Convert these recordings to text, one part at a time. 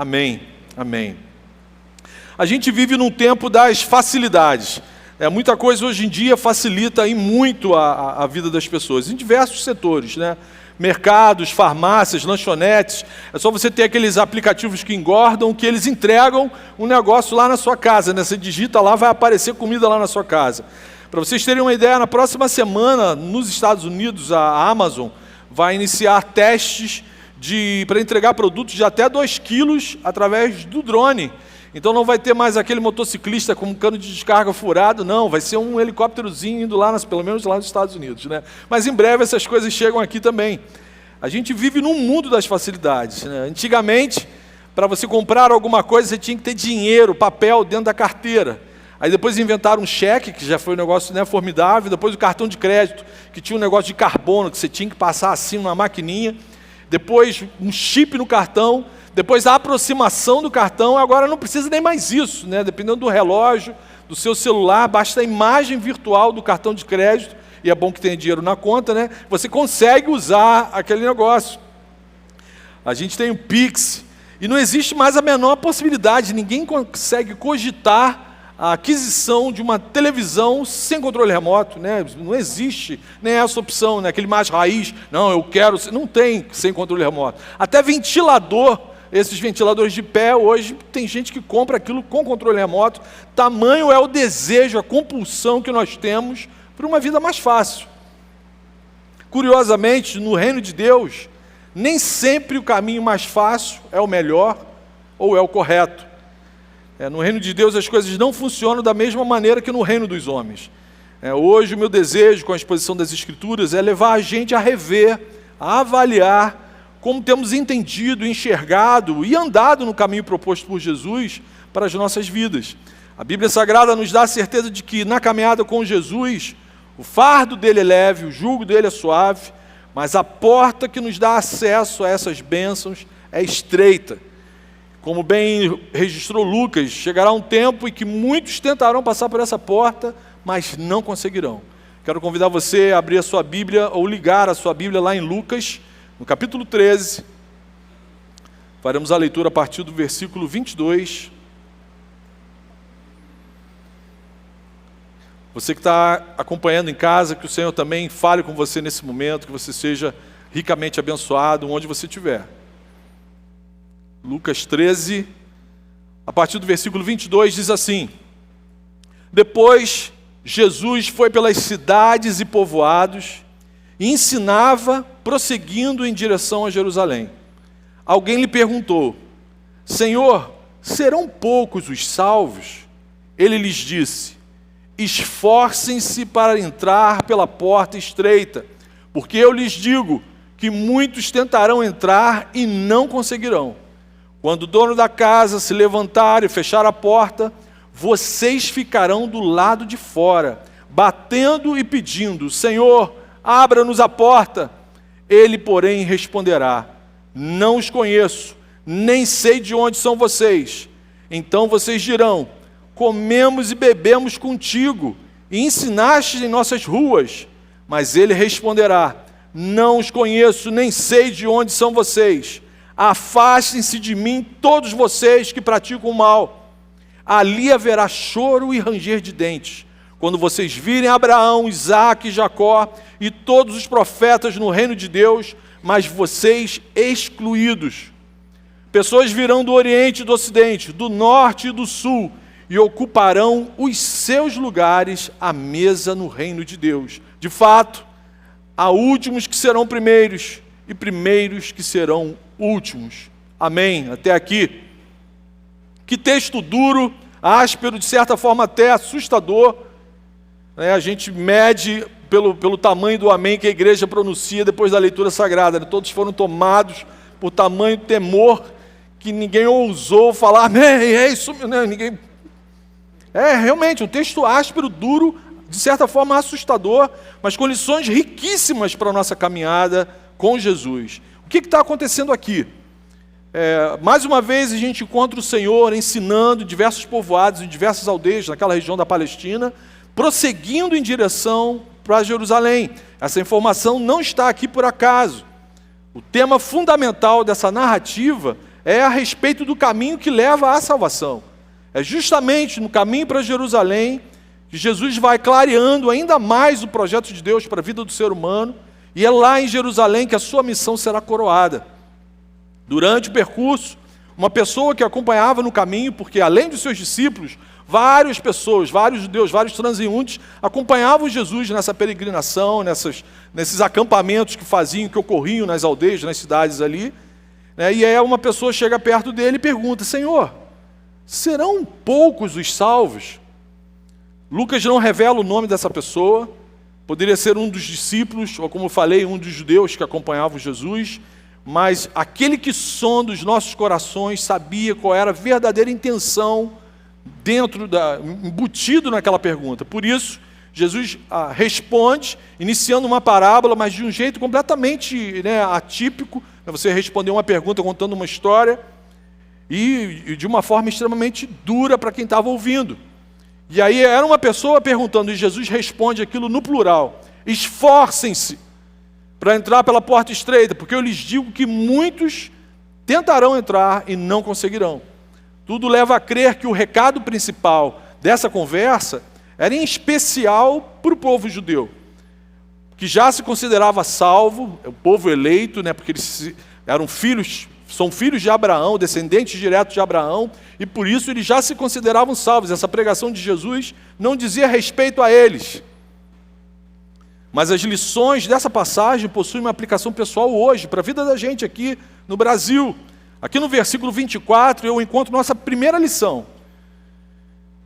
Amém, amém. A gente vive num tempo das facilidades. Muita coisa hoje em dia facilita e muito a vida das pessoas, em diversos setores, né? Mercados, farmácias, lanchonetes. É só você ter aqueles aplicativos que engordam, que eles entregam um negócio lá na sua casa, né? Você digita lá, vai aparecer comida lá na sua casa. Para vocês terem uma ideia, na próxima semana, nos Estados Unidos, a Amazon vai iniciar testes para entregar produtos de até 2 quilos através do drone. Então não vai ter mais aquele motociclista com um cano de descarga furado, não, vai ser um helicópterozinho indo lá, pelo menos lá nos Estados Unidos, né? Mas em breve essas coisas chegam aqui também. A gente vive num mundo das facilidades, né? Antigamente, para você comprar alguma coisa, você tinha que ter dinheiro, papel dentro da carteira. Aí depois inventaram um cheque, que já foi um negócio, né, formidável, depois o cartão de crédito, que tinha um negócio de carbono, que você tinha que passar assim numa maquininha, depois um chip no cartão, depois a aproximação do cartão. Agora não precisa nem mais isso, né? Dependendo do relógio, do seu celular, basta a imagem virtual do cartão de crédito, e é bom que tenha dinheiro na conta, né? Você consegue usar aquele negócio. A gente tem o Pix, e não existe mais a menor possibilidade, ninguém consegue cogitar a aquisição de uma televisão sem controle remoto, né? Não existe nem essa opção, né? Aquele mais raiz, não, eu quero, não tem sem controle remoto. Até ventilador, esses ventiladores de pé, hoje tem gente que compra aquilo com controle remoto. Tamanho é o desejo, a compulsão que nós temos por uma vida mais fácil. Curiosamente, no reino de Deus, nem sempre o caminho mais fácil é o melhor ou é o correto. No reino de Deus as coisas não funcionam da mesma maneira que no reino dos homens. Hoje o meu desejo com a exposição das Escrituras é levar a gente a rever, a avaliar como temos entendido, enxergado e andado no caminho proposto por Jesus para as nossas vidas. A Bíblia Sagrada nos dá a certeza de que na caminhada com Jesus, o fardo dele é leve, o jugo dele é suave, mas a porta que nos dá acesso a essas bênçãos é estreita. Como bem registrou Lucas, chegará um tempo em que muitos tentarão passar por essa porta, mas não conseguirão. Quero convidar você a abrir a sua Bíblia ou ligar a sua Bíblia lá em Lucas, no capítulo 13. Faremos a leitura a partir do versículo 22. Você que está acompanhando em casa, que o Senhor também fale com você nesse momento, que você seja ricamente abençoado onde você estiver. Lucas 13, a partir do versículo 22, diz assim: Depois Jesus foi pelas cidades e povoados e ensinava, prosseguindo em direção a Jerusalém. Alguém lhe perguntou: Senhor, serão poucos os salvos? Ele lhes disse: Esforcem-se para entrar pela porta estreita, porque eu lhes digo que muitos tentarão entrar e não conseguirão. Quando o dono da casa se levantar e fechar a porta, vocês ficarão do lado de fora, batendo e pedindo: Senhor, abra-nos a porta. Ele, porém, responderá: Não os conheço, nem sei de onde são vocês. Então vocês dirão: Comemos e bebemos contigo, e ensinaste em nossas ruas. Mas ele responderá: Não os conheço, nem sei de onde são vocês. Afastem-se de mim, todos vocês que praticam o mal. Ali haverá choro e ranger de dentes, quando vocês virem Abraão, Isaque e Jacó e todos os profetas no reino de Deus, mas vocês excluídos. Pessoas virão do Oriente e do Ocidente, do Norte e do Sul, e ocuparão os seus lugares à mesa no reino de Deus. De fato, há últimos que serão primeiros, e primeiros que serão últimos. Amém? Até aqui. Que texto duro, áspero, de certa forma até assustador. A gente mede pelo tamanho do amém que a igreja pronuncia depois da leitura sagrada. Todos foram tomados por tamanho temor que ninguém ousou falar amém, é isso, né? Ninguém... realmente um texto áspero, duro, de certa forma assustador, mas com lições riquíssimas para a nossa caminhada com Jesus. O que está acontecendo aqui? Mais uma vez a gente encontra o Senhor ensinando em diversos povoados, em diversas aldeias naquela região da Palestina, prosseguindo em direção para Jerusalém. Essa informação não está aqui por acaso. O tema fundamental dessa narrativa é a respeito do caminho que leva à salvação. É justamente no caminho para Jerusalém que Jesus vai clareando ainda mais o projeto de Deus para a vida do ser humano, e é lá em Jerusalém que a sua missão será coroada. Durante o percurso, uma pessoa que acompanhava no caminho, porque além dos seus discípulos, várias pessoas, vários judeus, vários transeuntes acompanhavam Jesus nessa peregrinação, nesses acampamentos que faziam, que ocorriam nas aldeias, nas cidades ali, né? E aí uma pessoa chega perto dele e pergunta: Senhor, serão poucos os salvos? Lucas não revela o nome dessa pessoa, poderia ser um dos discípulos, ou como eu falei, um dos judeus que acompanhavam Jesus, mas aquele que sonda os nossos corações sabia qual era a verdadeira intenção embutido naquela pergunta. Por isso, Jesus responde, iniciando uma parábola, mas de um jeito completamente atípico. Você responder uma pergunta contando uma história, e de uma forma extremamente dura para quem estava ouvindo. E aí era uma pessoa perguntando, e Jesus responde aquilo no plural: esforcem-se para entrar pela porta estreita, porque eu lhes digo que muitos tentarão entrar e não conseguirão. Tudo leva a crer que o recado principal dessa conversa era em especial para o povo judeu, que já se considerava salvo, o povo eleito, porque eles são filhos de Abraão, descendentes diretos de Abraão, e por isso eles já se consideravam salvos. Essa pregação de Jesus não dizia respeito a eles. Mas as lições dessa passagem possuem uma aplicação pessoal hoje, para a vida da gente aqui no Brasil. Aqui no versículo 24 eu encontro nossa primeira lição.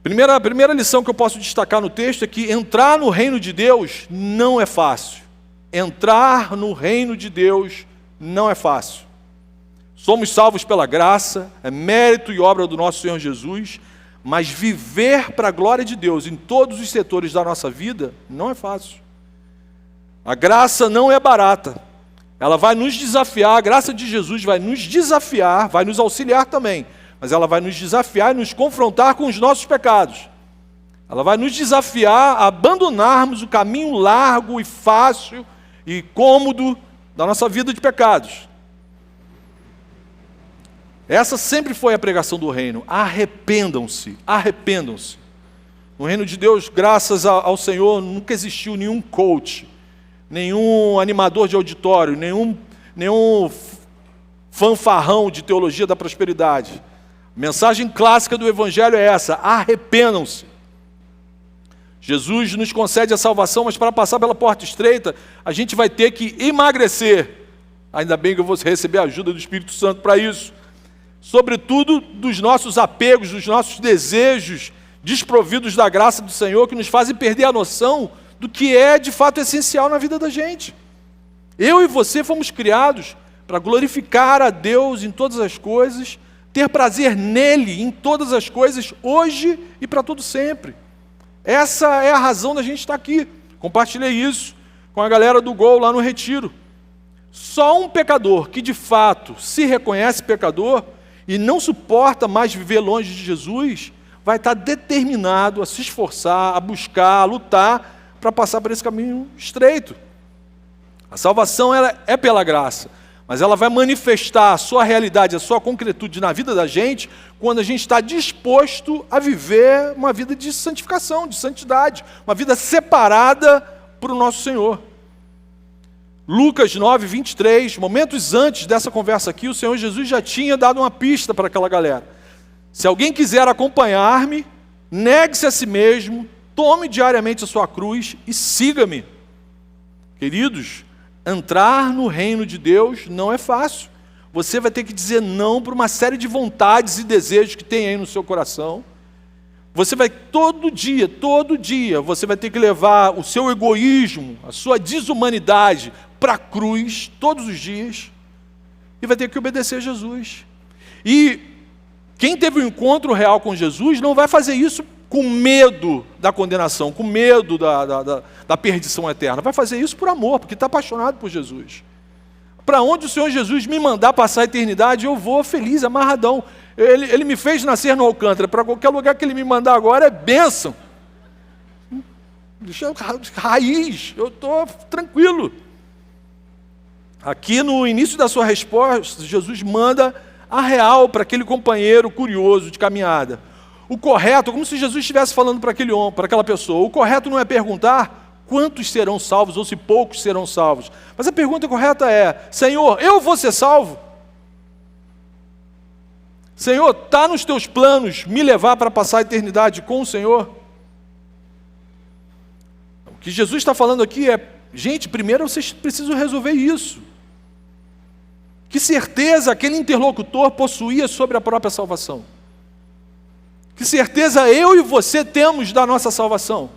A primeira lição que eu posso destacar no texto é que entrar no reino de Deus não é fácil. Entrar no reino de Deus não é fácil. Somos salvos pela graça, é mérito e obra do nosso Senhor Jesus, mas viver para a glória de Deus em todos os setores da nossa vida não é fácil. A graça não é barata. Ela vai nos desafiar, a graça de Jesus vai nos desafiar, vai nos auxiliar também, mas ela vai nos desafiar e nos confrontar com os nossos pecados. Ela vai nos desafiar a abandonarmos o caminho largo e fácil e cômodo da nossa vida de pecados. Essa sempre foi a pregação do reino: arrependam-se, arrependam-se. No reino de Deus, graças ao Senhor, nunca existiu nenhum coach, nenhum animador de auditório, nenhum fanfarrão de teologia da prosperidade. A mensagem clássica do Evangelho é essa: arrependam-se. Jesus nos concede a salvação, mas para passar pela porta estreita, a gente vai ter que emagrecer. Ainda bem que eu vou receber a ajuda do Espírito Santo para isso. Sobretudo dos nossos apegos, dos nossos desejos desprovidos da graça do Senhor, que nos fazem perder a noção do que é de fato essencial na vida da gente. Eu e você fomos criados para glorificar a Deus em todas as coisas, ter prazer nele em todas as coisas, hoje e para todo sempre. Essa é a razão da gente estar aqui. Compartilhei isso com a galera do Gol lá no Retiro. Só um pecador que de fato se reconhece pecador e não suporta mais viver longe de Jesus, vai estar determinado a se esforçar, a buscar, a lutar para passar por esse caminho estreito. A salvação ela é pela graça, mas ela vai manifestar a sua realidade, a sua concretude na vida da gente, quando a gente está disposto a viver uma vida de santificação, de santidade, uma vida separada para o nosso Senhor. Lucas 9, 23, momentos antes dessa conversa aqui, o Senhor Jesus já tinha dado uma pista para aquela galera. Se alguém quiser acompanhar-me, negue-se a si mesmo, tome diariamente a sua cruz e siga-me. Queridos, entrar no reino de Deus não é fácil. Você vai ter que dizer não para uma série de vontades e desejos que tem aí no seu coração. Você vai todo dia, você vai ter que levar o seu egoísmo, a sua desumanidade para a cruz, todos os dias, e vai ter que obedecer a Jesus. E quem teve um encontro real com Jesus não vai fazer isso com medo da condenação, com medo da perdição eterna. Vai fazer isso por amor, porque está apaixonado por Jesus. Para onde o Senhor Jesus me mandar passar a eternidade, eu vou feliz, amarradão. Ele me fez nascer no Alcântara, para qualquer lugar que Ele me mandar agora é bênção. Deixa raiz, eu estou tranquilo. Aqui no início da sua resposta, Jesus manda a real para aquele companheiro curioso de caminhada. O correto, como se Jesus estivesse falando para aquele homem, para aquela pessoa, o correto não é perguntar quantos serão salvos ou se poucos serão salvos. Mas a pergunta correta é: Senhor, eu vou ser salvo? Senhor, está nos teus planos me levar para passar a eternidade com o Senhor? O que Jesus está falando aqui é: gente, primeiro vocês precisam resolver isso. Que certeza aquele interlocutor possuía sobre a própria salvação? Que certeza eu e você temos da nossa salvação?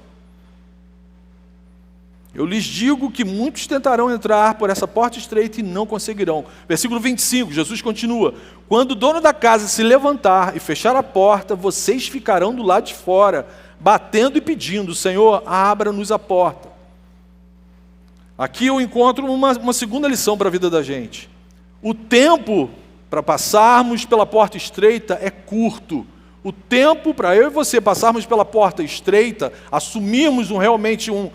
Eu lhes digo que muitos tentarão entrar por essa porta estreita e não conseguirão. Versículo 25, Jesus continua: quando o dono da casa se levantar e fechar a porta, vocês ficarão do lado de fora, batendo e pedindo: Senhor, abra-nos a porta. Aqui eu encontro uma segunda lição para a vida da gente. O tempo para passarmos pela porta estreita é curto. O tempo para eu e você passarmos pela porta estreita, assumirmos realmente um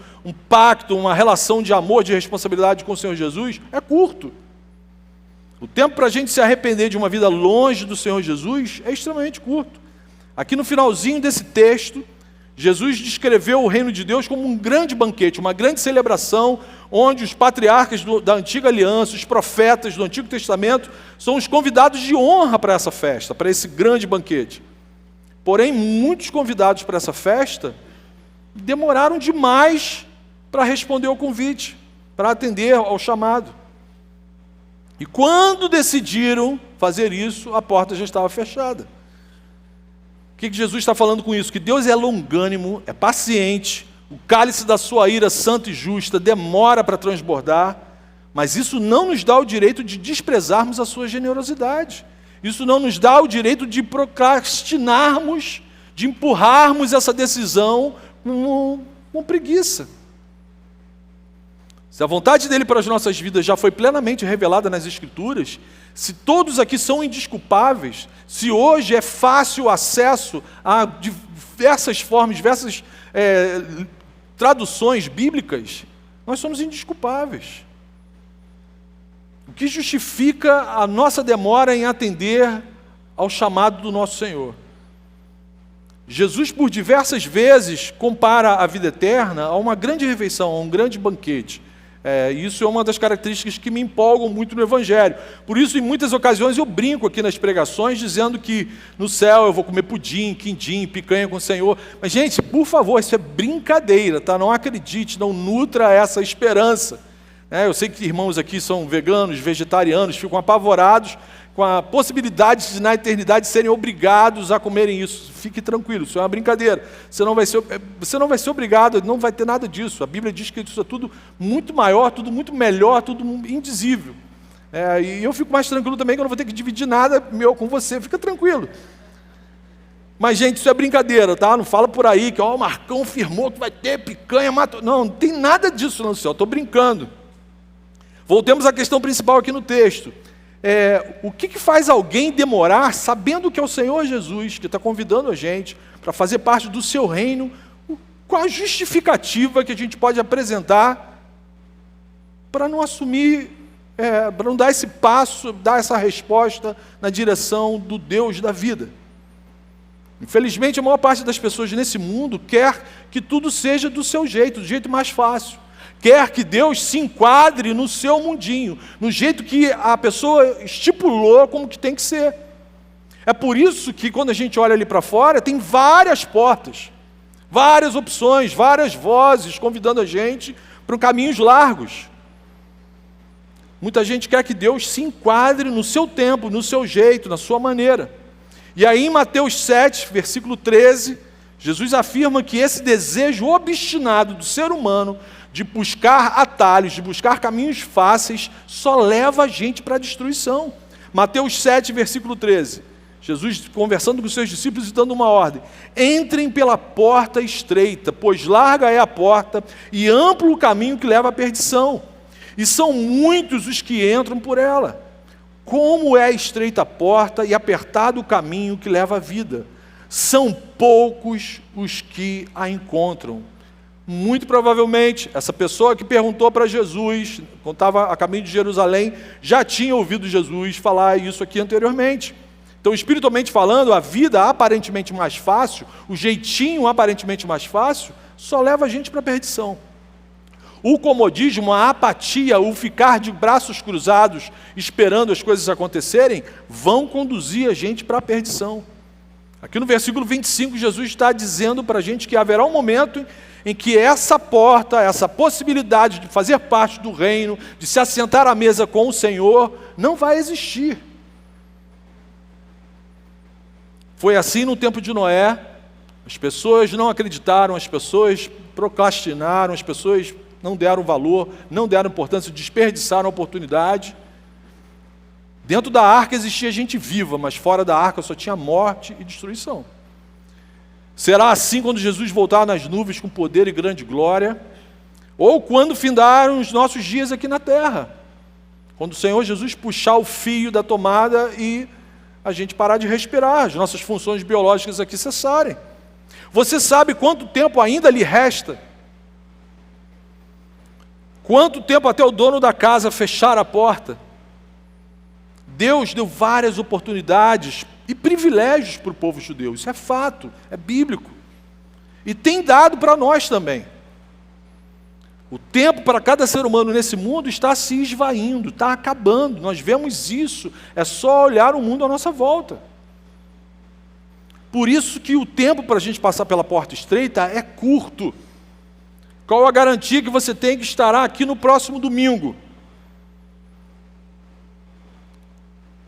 pacto, uma relação de amor, de responsabilidade com o Senhor Jesus, é curto. O tempo para a gente se arrepender de uma vida longe do Senhor Jesus é extremamente curto. Aqui no finalzinho desse texto, Jesus descreveu o reino de Deus como um grande banquete, uma grande celebração, onde os patriarcas da antiga aliança, os profetas do Antigo Testamento, são os convidados de honra para essa festa, para esse grande banquete. Porém, muitos convidados para essa festa demoraram demais para responder ao convite, para atender ao chamado. E quando decidiram fazer isso, a porta já estava fechada. O que Jesus está falando com isso? Que Deus é longânimo, é paciente, o cálice da sua ira santa e justa demora para transbordar, mas isso não nos dá o direito de desprezarmos a sua generosidade. Isso não nos dá o direito de procrastinarmos, de empurrarmos essa decisão com preguiça. Se a vontade dele para as nossas vidas já foi plenamente revelada nas Escrituras, se todos aqui são indesculpáveis, se hoje é fácil acesso a diversas formas, diversas traduções bíblicas, nós somos indesculpáveis. O que justifica a nossa demora em atender ao chamado do nosso Senhor? Jesus, por diversas vezes, compara a vida eterna a uma grande refeição, a um grande banquete. Isso é uma das características que me empolgam muito no Evangelho. Por isso, em muitas ocasiões, eu brinco aqui nas pregações, dizendo que no céu eu vou comer pudim, quindim, picanha com o Senhor. Mas, gente, por favor, isso é brincadeira, tá? Não acredite, não nutra essa esperança. Eu sei que irmãos aqui são veganos, vegetarianos, ficam apavorados com a possibilidade de, na eternidade, serem obrigados a comerem isso. Fique tranquilo, isso é uma brincadeira. Você não vai ser obrigado, não vai ter nada disso. A Bíblia diz que isso é tudo muito maior, tudo muito melhor, tudo indizível. E eu fico mais tranquilo também, que eu não vou ter que dividir nada meu com você. Fica tranquilo. Mas, gente, isso é brincadeira, tá? Não fala por aí que o Marcão afirmou que vai ter picanha, não tem nada disso no céu, estou brincando. Voltemos à questão principal aqui no texto. O que faz alguém demorar, sabendo que é o Senhor Jesus que está convidando a gente para fazer parte do seu reino? Qual a justificativa que a gente pode apresentar para não assumir, para não dar esse passo, dar essa resposta na direção do Deus da vida? Infelizmente, a maior parte das pessoas nesse mundo quer que tudo seja do seu jeito, do jeito mais fácil. Quer que Deus se enquadre no seu mundinho, no jeito que a pessoa estipulou como que tem que ser. É por isso que quando a gente olha ali para fora, tem várias portas, várias opções, várias vozes convidando a gente para caminhos largos. Muita gente quer que Deus se enquadre no seu tempo, no seu jeito, na sua maneira. E aí em Mateus 7, versículo 13, Jesus afirma que esse desejo obstinado do ser humano de buscar atalhos, de buscar caminhos fáceis, só leva a gente para a destruição. Mateus 7, versículo 13. Jesus conversando com os seus discípulos e dando uma ordem: entrem pela porta estreita, pois larga é a porta e amplo o caminho que leva à perdição, e são muitos os que entram por ela. Como é estreita a porta e apertado o caminho que leva à vida, são poucos os que a encontram. Muito provavelmente, essa pessoa que perguntou para Jesus, quando estava a caminho de Jerusalém, já tinha ouvido Jesus falar isso aqui anteriormente. Então, espiritualmente falando, a vida aparentemente mais fácil, o jeitinho aparentemente mais fácil, só leva a gente para a perdição. O comodismo, a apatia, o ficar de braços cruzados esperando as coisas acontecerem, vão conduzir a gente para a perdição. Aqui no versículo 25, Jesus está dizendo para a gente que haverá um momento em que essa porta, essa possibilidade de fazer parte do reino, de se assentar à mesa com o Senhor, não vai existir. Foi assim no tempo de Noé, as pessoas não acreditaram, as pessoas procrastinaram, as pessoas não deram valor, não deram importância, desperdiçaram a oportunidade. Dentro da arca existia gente viva, mas fora da arca só tinha morte e destruição. Será assim quando Jesus voltar nas nuvens com poder e grande glória, ou quando findaram os nossos dias aqui na terra, quando o Senhor Jesus puxar o fio da tomada e a gente parar de respirar, as nossas funções biológicas aqui cessarem. Você sabe quanto tempo ainda lhe resta? Quanto tempo até o dono da casa fechar a porta? Deus deu várias oportunidades e privilégios para o povo judeu, isso é fato, é bíblico. E tem dado para nós também. O tempo para cada ser humano nesse mundo está se esvaindo, está acabando. Nós vemos isso, é só olhar o mundo à nossa volta. Por isso que o tempo para a gente passar pela porta estreita é curto. Qual a garantia que você tem que estará aqui no próximo domingo?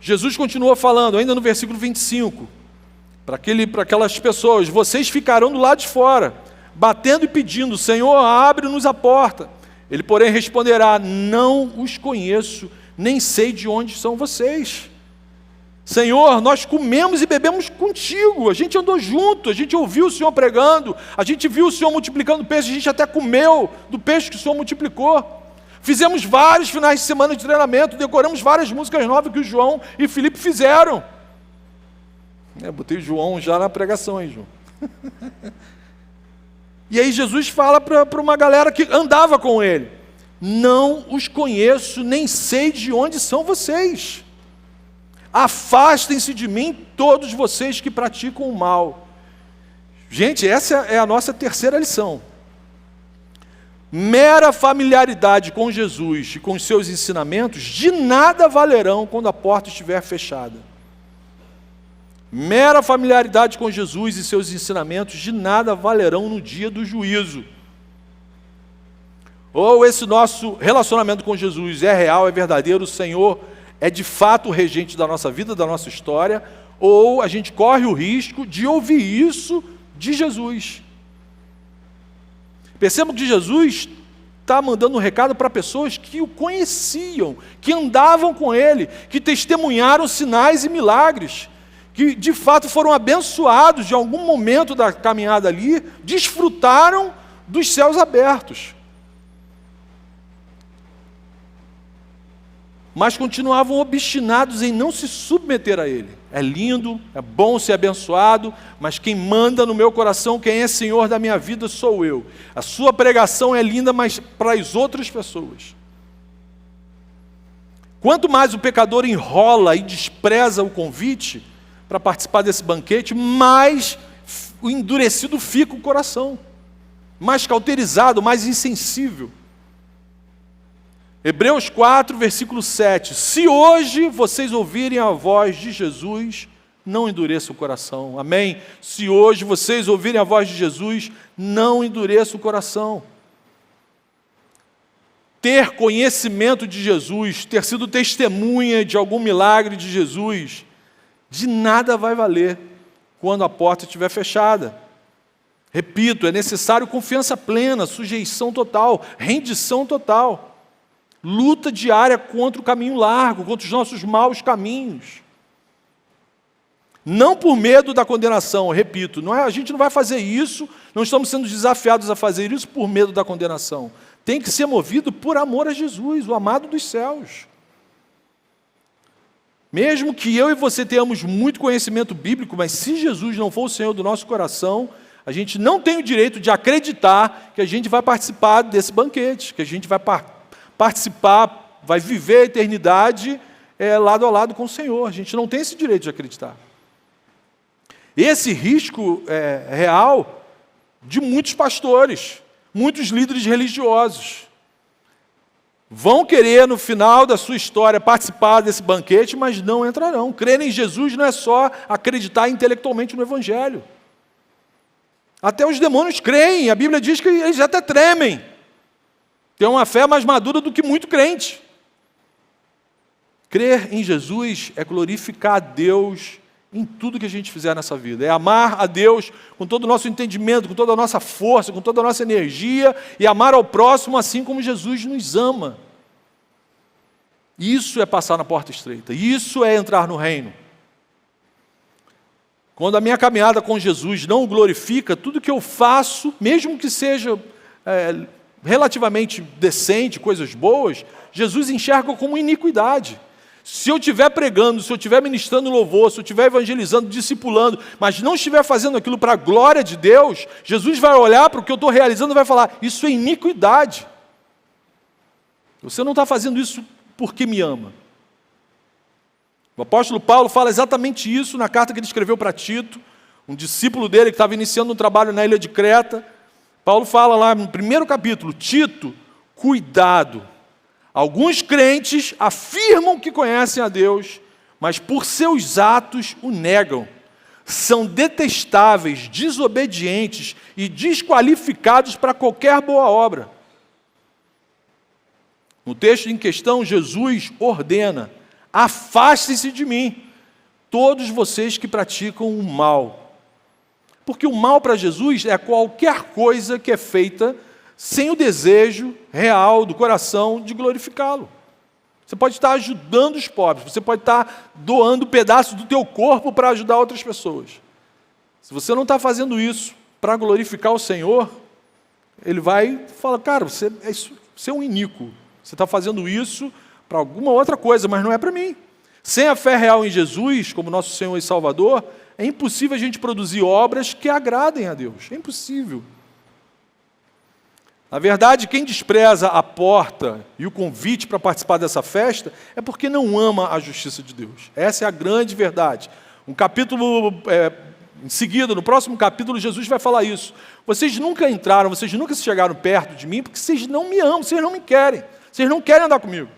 Jesus continua falando, ainda no versículo 25, para aquelas pessoas: vocês ficarão do lado de fora, batendo e pedindo, Senhor, abre-nos a porta. Ele, porém, responderá, não os conheço, nem sei de onde são vocês. Senhor, nós comemos e bebemos contigo, a gente andou junto, a gente ouviu o Senhor pregando, a gente viu o Senhor multiplicando peixe, a gente até comeu do peixe que o Senhor multiplicou. Fizemos vários finais de semana de treinamento, decoramos várias músicas novas que o João e o Felipe fizeram. Botei o João já na pregação, hein, João? E aí Jesus fala para uma galera que andava com ele, não os conheço, nem sei de onde são vocês. Afastem-se de mim, todos vocês que praticam o mal. Gente, essa é a nossa terceira lição. Mera familiaridade com Jesus e com os seus ensinamentos de nada valerão quando a porta estiver fechada. Mera familiaridade com Jesus e seus ensinamentos de nada valerão no dia do juízo. Ou esse nosso relacionamento com Jesus é real, é verdadeiro, o Senhor é de fato o regente da nossa vida, da nossa história, ou a gente corre o risco de ouvir isso de Jesus. Percebam que Jesus está mandando um recado para pessoas que o conheciam, que andavam com ele, que testemunharam sinais e milagres, que de fato foram abençoados de algum momento da caminhada ali, desfrutaram dos céus abertos. Mas continuavam obstinados em não se submeter a ele. É lindo, é bom ser abençoado, mas quem manda no meu coração, quem é Senhor da minha vida sou eu. A sua pregação é linda, mas para as outras pessoas. Quanto mais o pecador enrola e despreza o convite para participar desse banquete, mais endurecido fica o coração, mais cauterizado, mais insensível. Hebreus 4, versículo 7. Se hoje vocês ouvirem a voz de Jesus, não endureça o coração. Amém? Se hoje vocês ouvirem a voz de Jesus, não endureça o coração. Ter conhecimento de Jesus, ter sido testemunha de algum milagre de Jesus, de nada vai valer quando a porta estiver fechada. Repito, é necessário confiança plena, sujeição total, rendição total. Luta diária contra o caminho largo, contra os nossos maus caminhos. Não por medo da condenação, repito, a gente não vai fazer isso, não estamos sendo desafiados a fazer isso por medo da condenação. Tem que ser movido por amor a Jesus, o amado dos céus. Mesmo que eu e você tenhamos muito conhecimento bíblico, mas se Jesus não for o Senhor do nosso coração, A gente não tem o direito de acreditar que a gente vai participar desse banquete, que a gente vai participar, vai viver a eternidade lado a lado com o Senhor. A gente não tem esse direito de acreditar. Esse risco é real de muitos pastores, muitos líderes religiosos. Vão querer, no final da sua história, participar desse banquete, mas não entrarão. Crer em Jesus não é só acreditar intelectualmente no Evangelho. Até os demônios creem, a Bíblia diz que eles até tremem. Tem uma fé mais madura do que muito crente. Crer em Jesus é glorificar a Deus em tudo que a gente fizer nessa vida. É amar a Deus com todo o nosso entendimento, com toda a nossa força, com toda a nossa energia, e amar ao próximo assim como Jesus nos ama. Isso é passar na porta estreita. Isso é entrar no reino. Quando a minha caminhada com Jesus não o glorifica, tudo que eu faço, mesmo que seja relativamente decente, coisas boas, Jesus enxerga como iniquidade. Se eu estiver pregando, se eu estiver ministrando louvor, se eu estiver evangelizando, discipulando, mas não estiver fazendo aquilo para a glória de Deus, Jesus vai olhar para o que eu estou realizando e vai falar, isso é iniquidade. Você não está fazendo isso porque me ama. O apóstolo Paulo fala exatamente isso na carta que ele escreveu para Tito, um discípulo dele que estava iniciando um trabalho na ilha de Creta. Paulo fala lá no primeiro capítulo, Tito, cuidado. Alguns crentes afirmam que conhecem a Deus, mas por seus atos o negam. São detestáveis, desobedientes e desqualificados para qualquer boa obra. No texto em questão, Jesus ordena: afastem-se de mim, todos vocês que praticam o mal. Porque o mal para Jesus é qualquer coisa que é feita sem o desejo real do coração de glorificá-lo. Você pode estar ajudando os pobres, você pode estar doando pedaços do teu corpo para ajudar outras pessoas. Se você não está fazendo isso para glorificar o Senhor, Ele vai falar, cara, você é um iníquo. Você está fazendo isso para alguma outra coisa, mas não é para mim. Sem a fé real em Jesus, como nosso Senhor e Salvador, é impossível a gente produzir obras que agradem a Deus. É impossível. Na verdade, quem despreza a porta e o convite para participar dessa festa é porque não ama a justiça de Deus. Essa é a grande verdade. Um capítulo em seguida, no próximo capítulo, Jesus vai falar isso. Vocês nunca entraram, vocês nunca chegaram perto de mim porque vocês não me amam, vocês não me querem. Vocês não querem andar comigo.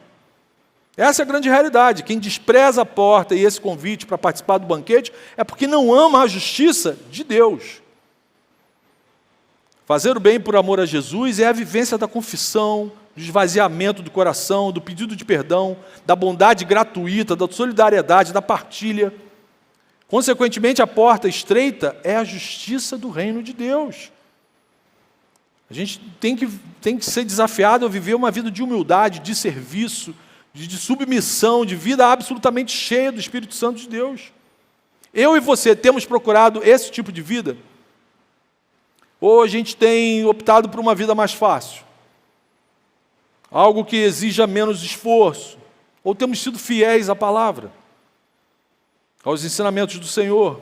Essa é a grande realidade. Quem despreza a porta e esse convite para participar do banquete é porque não ama a justiça de Deus. Fazer o bem por amor a Jesus é a vivência da confissão, do esvaziamento do coração, do pedido de perdão, da bondade gratuita, da solidariedade, da partilha. Consequentemente, a porta estreita é a justiça do reino de Deus. A gente tem que ser desafiado a viver uma vida de humildade, de serviço, de submissão, de vida absolutamente cheia do Espírito Santo de Deus. Eu e você temos procurado esse tipo de vida? Ou a gente tem optado por uma vida mais fácil? Algo que exija menos esforço? Ou temos sido fiéis à palavra? Aos ensinamentos do Senhor?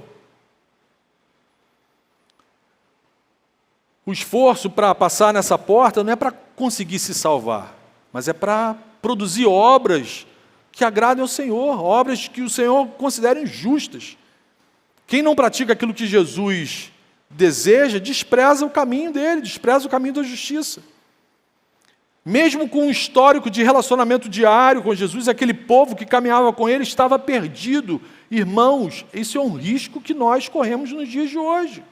O esforço para passar nessa porta não é para conseguir se salvar, mas é para produzir obras que agradem ao Senhor, obras que o Senhor considere justas. Quem não pratica aquilo que Jesus deseja, despreza o caminho dele, despreza o caminho da justiça. Mesmo com um histórico de relacionamento diário com Jesus, aquele povo que caminhava com ele estava perdido. Irmãos, esse é um risco que nós corremos nos dias de hoje.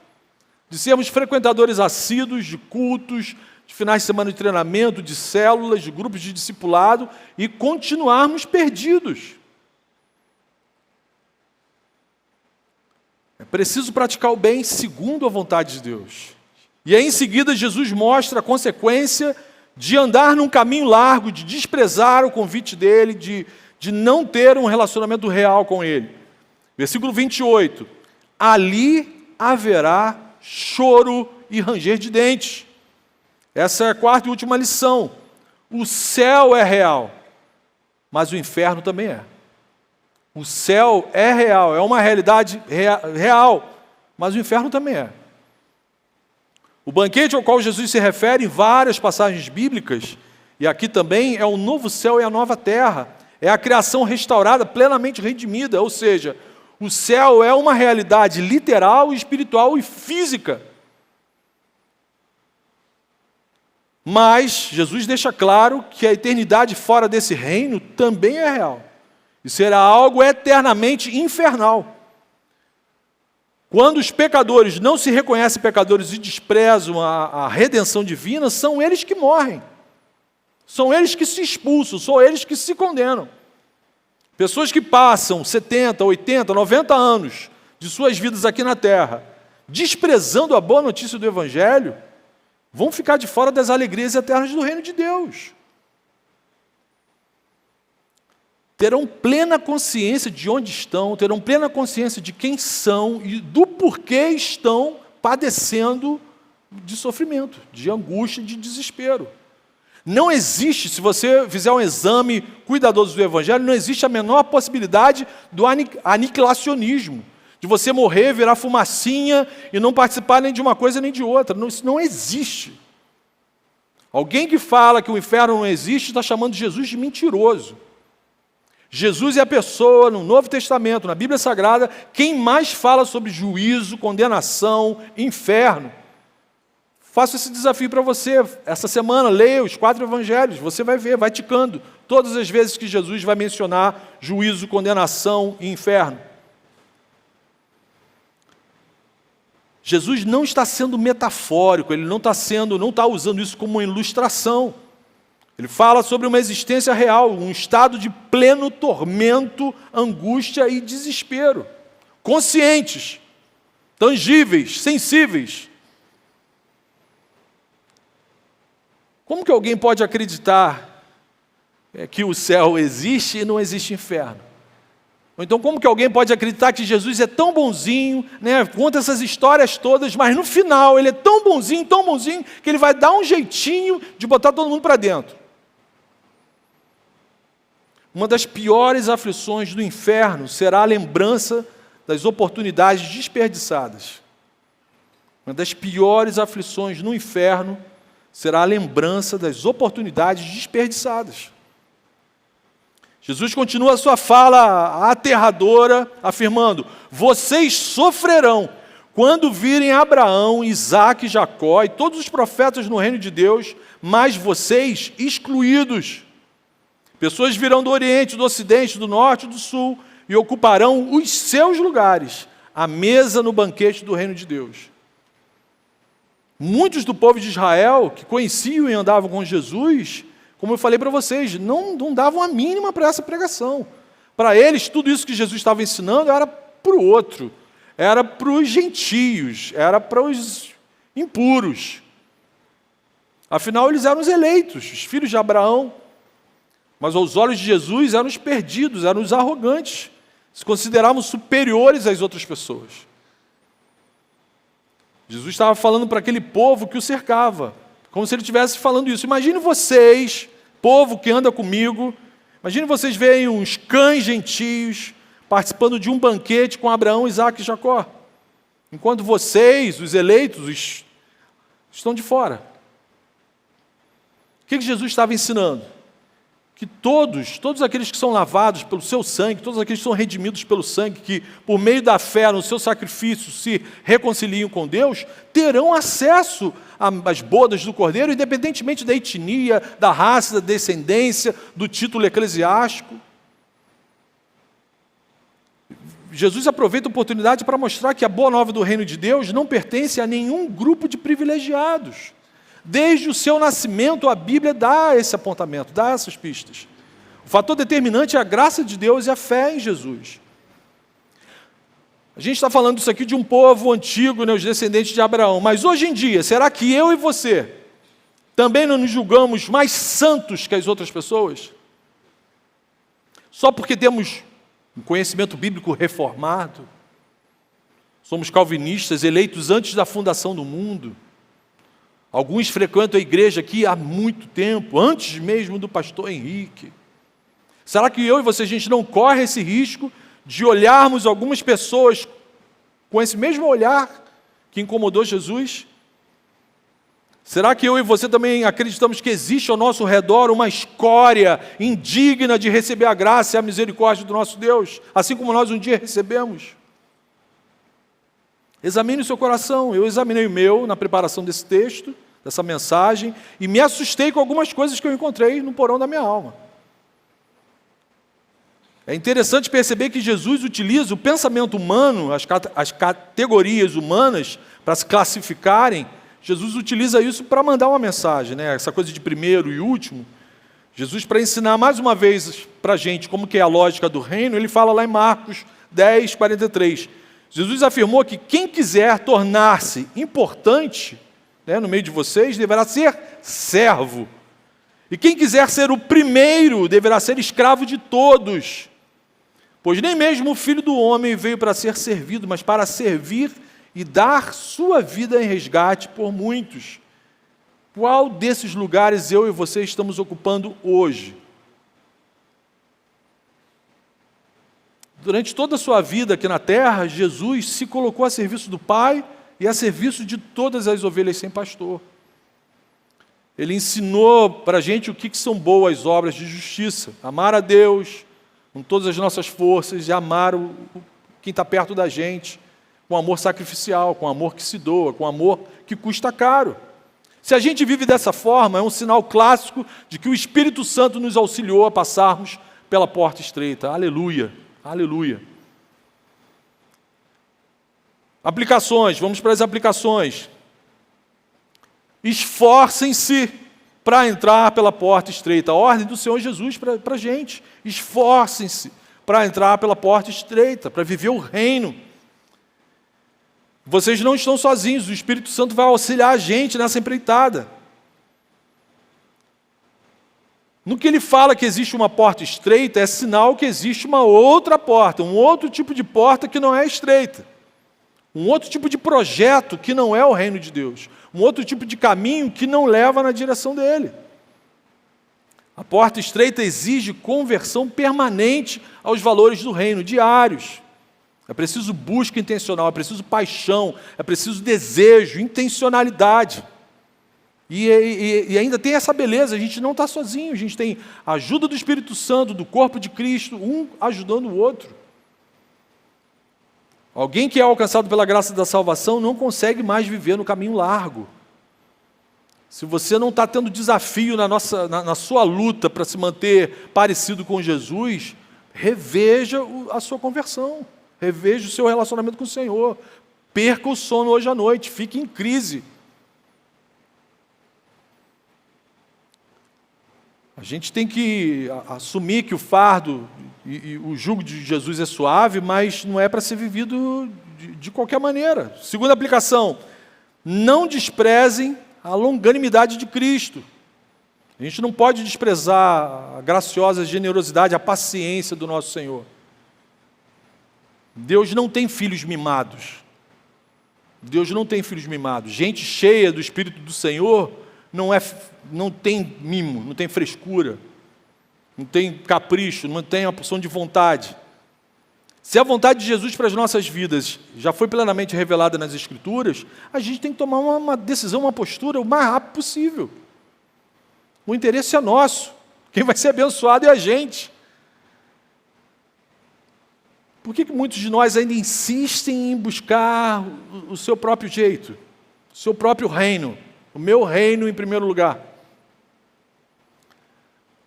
De sermos frequentadores assíduos de cultos, de finais de semana de treinamento, de células, de grupos de discipulado e continuarmos perdidos. É preciso praticar o bem segundo a vontade de Deus. E aí em seguida Jesus mostra a consequência de andar num caminho largo, de desprezar o convite dele, de não ter um relacionamento real com ele. Versículo 28. Ali haverá choro e ranger de dentes. Essa é a quarta e última lição. O céu é real, mas o inferno também é. O céu é real, é uma realidade real, mas o inferno também é. O banquete ao qual Jesus se refere em várias passagens bíblicas, e aqui também, é o novo céu e a nova terra. É a criação restaurada, plenamente redimida, ou seja, o céu é uma realidade literal, espiritual e física. Mas Jesus deixa claro que a eternidade fora desse reino também é real. E será algo eternamente infernal. Quando os pecadores não se reconhecem pecadores e desprezam a redenção divina, são eles que morrem. São eles que se expulsam, são eles que se condenam. Pessoas que passam 70, 80, 90 anos de suas vidas aqui na terra, desprezando a boa notícia do Evangelho, vão ficar de fora das alegrias eternas do reino de Deus. Terão plena consciência de onde estão, terão plena consciência de quem são e do porquê estão padecendo de sofrimento, de angústia, de desespero. Não existe, se você fizer um exame cuidadoso do Evangelho, não existe a menor possibilidade do aniquilacionismo, de você morrer, virar fumacinha e não participar nem de uma coisa nem de outra. Não, isso não existe. Alguém que fala que o inferno não existe está chamando Jesus de mentiroso. Jesus é a pessoa, no Novo Testamento, na Bíblia Sagrada, quem mais fala sobre juízo, condenação, inferno. Faço esse desafio para você. Essa semana, leia os 4 evangelhos, você vai ver, vai ticando, todas as vezes que Jesus vai mencionar juízo, condenação e inferno. Jesus não está sendo metafórico, ele não está usando isso como uma ilustração. Ele fala sobre uma existência real, um estado de pleno tormento, angústia e desespero. Conscientes, tangíveis, sensíveis. Como que alguém pode acreditar que o céu existe e não existe inferno? Ou então como que alguém pode acreditar que Jesus é tão bonzinho, né, conta essas histórias todas, mas no final ele é tão bonzinho, que ele vai dar um jeitinho de botar todo mundo para dentro? Uma das piores aflições do inferno será a lembrança das oportunidades desperdiçadas. Uma das piores aflições no inferno será a lembrança das oportunidades desperdiçadas. Jesus continua a sua fala aterradora, afirmando: vocês sofrerão quando virem Abraão, Isaque, Jacó e todos os profetas no reino de Deus, mas vocês excluídos. Pessoas virão do Oriente, do Ocidente, do Norte e do Sul e ocuparão os seus lugares, à mesa no banquete do reino de Deus. Muitos do povo de Israel, que conheciam e andavam com Jesus, como eu falei para vocês, não davam a mínima para essa pregação. Para eles, tudo isso que Jesus estava ensinando era para o outro, era para os gentios, era para os impuros. Afinal, eles eram os eleitos, os filhos de Abraão. Mas aos olhos de Jesus eram os perdidos, eram os arrogantes, se consideravam superiores às outras pessoas. Jesus estava falando para aquele povo que o cercava, como se ele estivesse falando isso. Imagine vocês, povo que anda comigo, imagine vocês verem uns cães gentios participando de um banquete com Abraão, Isaque e Jacó, enquanto vocês, os eleitos, estão de fora. O que Jesus estava ensinando? Que todos aqueles que são lavados pelo seu sangue, todos aqueles que são redimidos pelo sangue, que por meio da fé no seu sacrifício se reconciliam com Deus, terão acesso às bodas do Cordeiro, independentemente da etnia, da raça, da descendência, do título eclesiástico. Jesus aproveita a oportunidade para mostrar que a boa nova do reino de Deus não pertence a nenhum grupo de privilegiados. Desde o seu nascimento, a Bíblia dá esse apontamento, dá essas pistas. O fator determinante é a graça de Deus e a fé em Jesus. A gente está falando isso aqui de um povo antigo, né, os descendentes de Abraão, mas hoje em dia, será que eu e você também não nos julgamos mais santos que as outras pessoas? Só porque temos um conhecimento bíblico reformado? Somos calvinistas, eleitos antes da fundação do mundo? Alguns frequentam a igreja aqui há muito tempo, antes mesmo do pastor Henrique. Será que eu e você, a gente não corre esse risco de olharmos algumas pessoas com esse mesmo olhar que incomodou Jesus? Será que eu e você também acreditamos que existe ao nosso redor uma escória indigna de receber a graça e a misericórdia do nosso Deus, assim como nós um dia recebemos? Examine o seu coração. Eu examinei o meu na preparação desse texto, dessa mensagem, e me assustei com algumas coisas que eu encontrei no porão da minha alma. É interessante perceber que Jesus utiliza o pensamento humano, as categorias humanas, para se classificarem. Jesus utiliza isso para mandar uma mensagem, né? Essa coisa de primeiro e último. Jesus, para ensinar mais uma vez para a gente como que é a lógica do reino, ele fala lá em Marcos 10, 43. Jesus afirmou que quem quiser tornar-se importante, né, no meio de vocês, deverá ser servo. E quem quiser ser o primeiro, deverá ser escravo de todos. Pois nem mesmo o Filho do Homem veio para ser servido, mas para servir e dar sua vida em resgate por muitos. Qual desses lugares eu e você estamos ocupando hoje? Durante toda a sua vida aqui na terra, Jesus se colocou a serviço do Pai e a serviço de todas as ovelhas sem pastor. Ele ensinou para a gente o que são boas obras de justiça. Amar a Deus com todas as nossas forças e amar quem está perto da gente com amor sacrificial, com amor que se doa, com amor que custa caro. Se a gente vive dessa forma, é um sinal clássico de que o Espírito Santo nos auxiliou a passarmos pela porta estreita. Aleluia, aleluia. Aplicações, vamos para as aplicações. Esforcem-se para entrar pela porta estreita. A ordem do Senhor Jesus para a gente. Esforcem-se para entrar pela porta estreita, para viver o reino. Vocês não estão sozinhos, o Espírito Santo vai auxiliar a gente nessa empreitada. No que ele fala que existe uma porta estreita, é sinal que existe uma outra porta, um outro tipo de porta que não é estreita. Um outro tipo de projeto que não é o reino de Deus. Um outro tipo de caminho que não leva na direção dele. A porta estreita exige conversão permanente aos valores do reino, diários. É preciso busca intencional, é preciso paixão, é preciso desejo, intencionalidade. E ainda tem essa beleza, a gente não está sozinho, a gente tem a ajuda do Espírito Santo, do corpo de Cristo, um ajudando o outro. Alguém que é alcançado pela graça da salvação não consegue mais viver no caminho largo. Se você não está tendo desafio na sua luta para se manter parecido com Jesus, reveja a sua conversão. Reveja o seu relacionamento com o Senhor. Perca o sono hoje à noite. Fique em crise. A gente tem que assumir que o fardo e o jugo de Jesus é suave, mas não é para ser vivido de qualquer maneira. Segunda aplicação. Não desprezem a longanimidade de Cristo. A gente não pode desprezar a graciosa generosidade, a paciência do nosso Senhor. Deus não tem filhos mimados. Deus não tem filhos mimados. Gente cheia do Espírito do Senhor não tem mimo, não tem frescura, não tem capricho, não tem uma porção de vontade. Se a vontade de Jesus para as nossas vidas já foi plenamente revelada nas Escrituras, a gente tem que tomar uma decisão, uma postura o mais rápido possível. O interesse é nosso. Quem vai ser abençoado é a gente. Por que muitos de nós ainda insistem em buscar o seu próprio jeito, o seu próprio reino, o meu reino em primeiro lugar?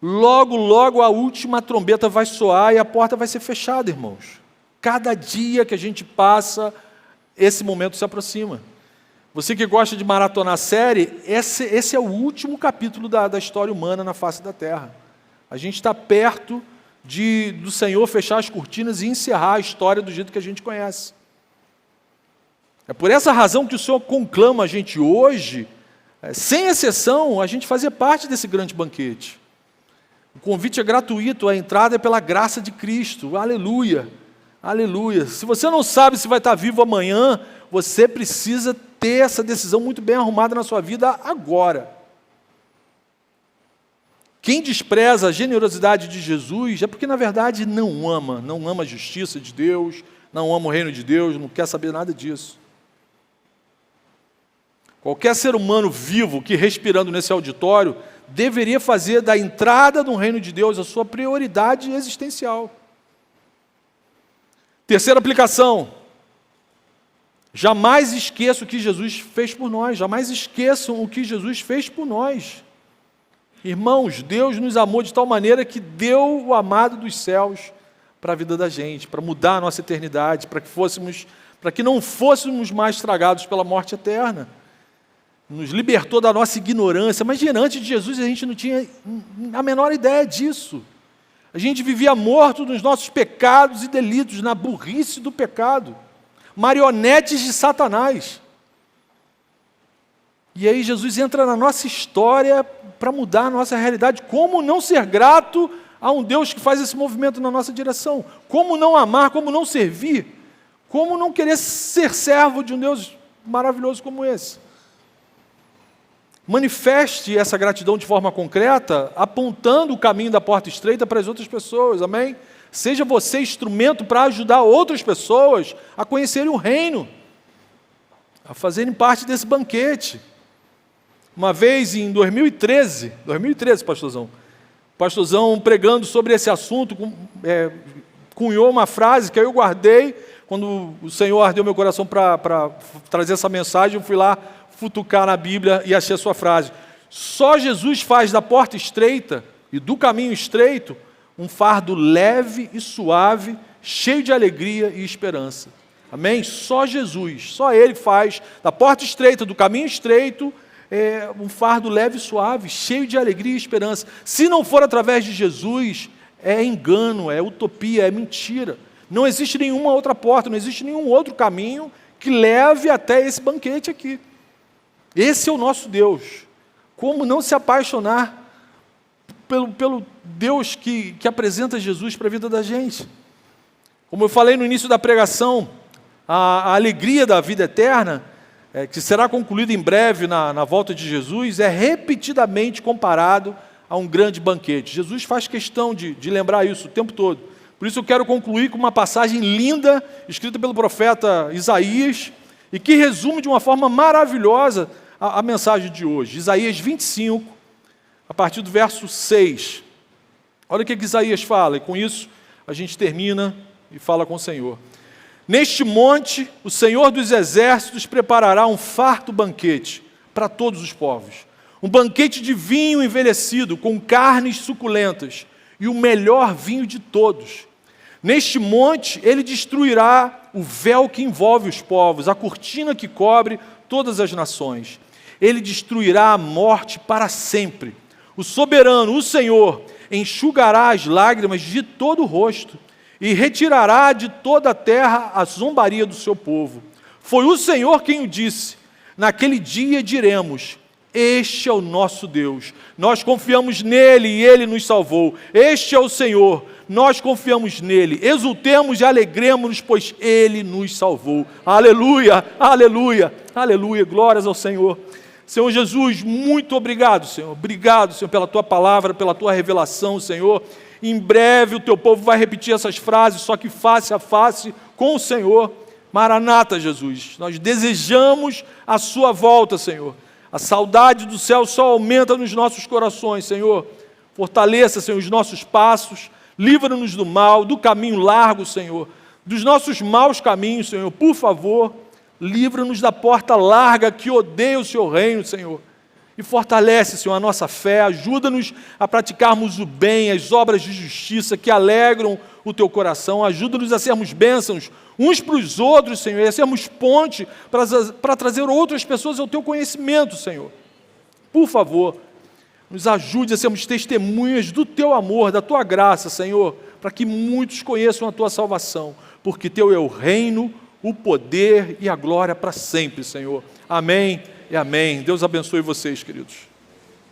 Logo, logo a última trombeta vai soar e a porta vai ser fechada, irmãos. Cada dia que a gente passa, esse momento se aproxima. Você que gosta de maratonar a série, esse é o último capítulo da história humana na face da Terra. A gente está perto do Senhor fechar as cortinas e encerrar a história do jeito que a gente conhece. É por essa razão que o Senhor conclama a gente hoje, sem exceção, a gente fazer parte desse grande banquete. O convite é gratuito, a entrada é pela graça de Cristo. Aleluia, aleluia. Se você não sabe se vai estar vivo amanhã, você precisa ter essa decisão muito bem arrumada na sua vida agora. Quem despreza a generosidade de Jesus é porque, na verdade, não ama a justiça de Deus, não ama o reino de Deus, não quer saber nada disso. Qualquer ser humano vivo que respirando nesse auditório deveria fazer da entrada no reino de Deus a sua prioridade existencial. Terceira aplicação. Jamais esqueça o que Jesus fez por nós. Jamais esqueçam o que Jesus fez por nós. Irmãos, Deus nos amou de tal maneira que deu o amado dos céus para a vida da gente, para mudar a nossa eternidade, para que não fôssemos mais tragados pela morte eterna. Nos libertou da nossa ignorância, mas diante de Jesus a gente não tinha a menor ideia disso. A gente vivia morto nos nossos pecados e delitos, na burrice do pecado, marionetes de Satanás. E aí Jesus entra na nossa história para mudar a nossa realidade. Como não ser grato a um Deus que faz esse movimento na nossa direção? Como não amar, como não servir? Como não querer ser servo de um Deus maravilhoso como esse? Manifeste essa gratidão de forma concreta, apontando o caminho da porta estreita para as outras pessoas, amém? Seja você instrumento para ajudar outras pessoas a conhecerem o reino, a fazerem parte desse banquete. Uma vez em 2013, pastorzão pregando sobre esse assunto, cunhou uma frase que eu guardei, quando o Senhor ardeu meu coração para trazer essa mensagem, eu fui lá futucar na Bíblia e achei a sua frase. Só Jesus faz da porta estreita e do caminho estreito um fardo leve e suave, cheio de alegria e esperança. Amém? Só Jesus, só Ele faz da porta estreita, do caminho estreito, um fardo leve e suave, cheio de alegria e esperança. Se não for através de Jesus, é engano, é utopia, é mentira. Não existe nenhuma outra porta, não existe nenhum outro caminho que leve até esse banquete aqui. Esse é o nosso Deus. Como não se apaixonar pelo Deus que apresenta Jesus para a vida da gente? Como eu falei no início da pregação, a alegria da vida eterna, que será concluída em breve na volta de Jesus, é repetidamente comparado a um grande banquete. Jesus faz questão de lembrar isso o tempo todo. Por isso eu quero concluir com uma passagem linda, escrita pelo profeta Isaías, e que resume de uma forma maravilhosa a mensagem de hoje. Isaías 25, a partir do verso 6. Olha o que Isaías fala, e com isso a gente termina e fala com o Senhor. Neste monte, o Senhor dos exércitos preparará um farto banquete para todos os povos. Um banquete de vinho envelhecido, com carnes suculentas, e o melhor vinho de todos. Neste monte, ele destruirá o véu que envolve os povos, a cortina que cobre todas as nações. Ele destruirá a morte para sempre. O soberano, o Senhor, enxugará as lágrimas de todo o rosto e retirará de toda a terra a zombaria do seu povo. Foi o Senhor quem o disse. Naquele dia diremos: este é o nosso Deus. Nós confiamos nele e ele nos salvou. Este é o Senhor. Nós confiamos nele. Exultemos e alegremos-nos, pois ele nos salvou. Aleluia, aleluia, aleluia. Glórias ao Senhor. Senhor Jesus, muito obrigado, Senhor. Obrigado, Senhor, pela tua palavra, pela tua revelação, Senhor. Em breve o teu povo vai repetir essas frases, só que face a face com o Senhor. Maranata, Jesus. Nós desejamos a sua volta, Senhor. A saudade do céu só aumenta nos nossos corações, Senhor. Fortaleça, Senhor, os nossos passos. Livra-nos do mal, do caminho largo, Senhor. Dos nossos maus caminhos, Senhor. Por favor, livra-nos da porta larga que odeia o seu reino, Senhor. E fortalece, Senhor, a nossa fé. Ajuda-nos a praticarmos o bem, as obras de justiça que alegram o teu coração. Ajuda-nos a sermos bênçãos uns para os outros, Senhor, e a sermos ponte para trazer outras pessoas ao teu conhecimento, Senhor. Por favor, nos ajude a sermos testemunhas do teu amor, da tua graça, Senhor, para que muitos conheçam a tua salvação, porque teu é o reino, o poder e a glória para sempre, Senhor. Amém e amém. Deus abençoe vocês, queridos.